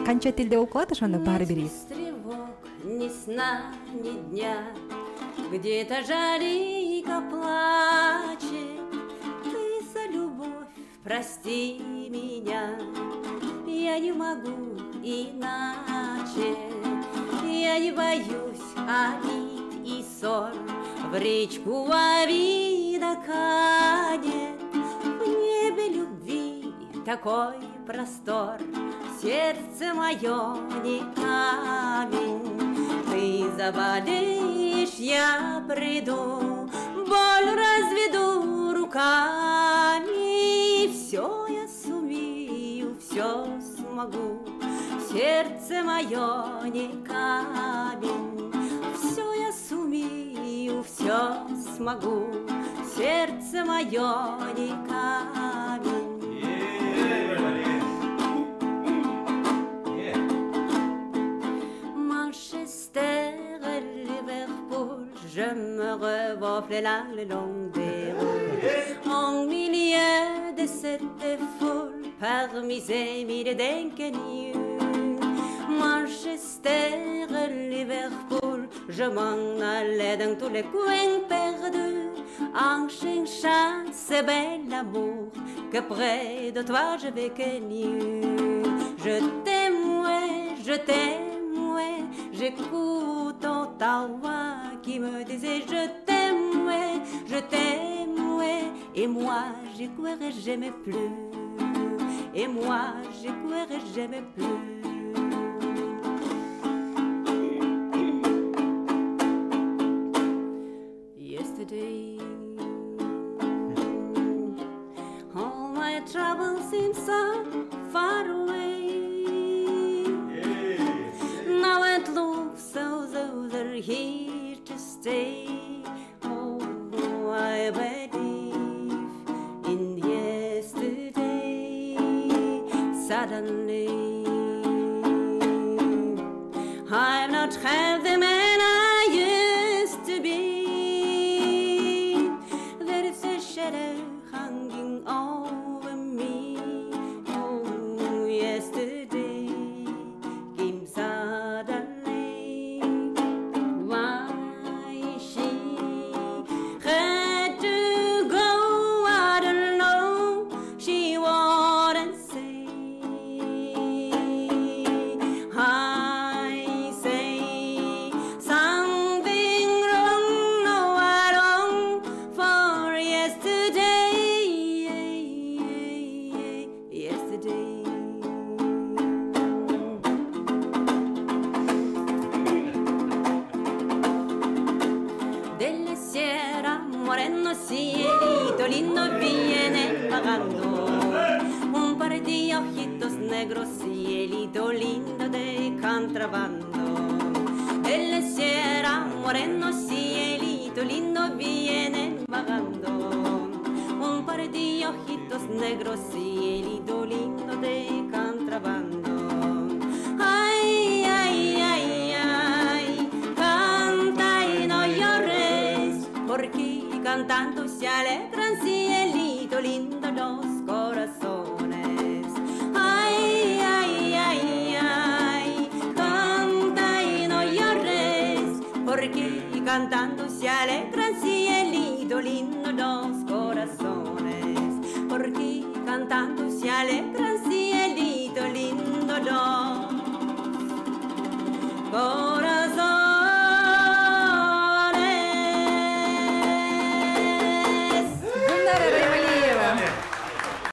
канча тилде окулат ошондо баары бир эс. Ни сна, ни дня, где-то жалейка плачет. Ты за любовь прости меня, я не могу иначе. Я не боюсь обид и ссор, в речку обида канет. В небе любви такой простор, сердце мое не камень. Ты заболеешь, я приду, боль разведу руками. Все я сумею, все смогу, сердце мое не камень. Все я сумею, все смогу, сердце мое не камень. Je me revois là le long des rues, au milieu de cette foule, parmi ces mille d'inconnus. Manchester, Liverpool, je m'en allais dans tous les coins perdus, en cherchant ce bel amour que près de toi je vais connu. Je t'aime, ouais, je t'aime, ouais, j'écoute ta voix qui me disait je t'aime, ouais, je t'aime, ouais. Et moi j'y croirais jamais plus, et moi j'y croirais jamais plus. Yesterday, all my troubles seem so far away. Now it looks as though they're here to stay. Oh, I believe in yesterday. Suddenly, I'm not half the man I used to be. There is a shadow hanging over me. Oh, yesterday came suddenly. Why she had to go, I don't know. She wouldn't say. I say something wrong, no, I long for yesterday. Yesterday. Della sera moreno cielito lindo viene vagando, un par de ojitos negros, cielito lindo de contrabando. Della sera moreno cielito lindo viene vagando, un par de ojitos negros, cielito lindo de contrabando. Ay, ay, ay, ay, canta y no llores, porque cantando se alegran, cielito lindo, los corazones. Ay, ay, ay, ay, canta y no llores, porque cantando se alegran, cielito lindo, los corazones. Porque cantando se alegran, cielito lindo, los corazones.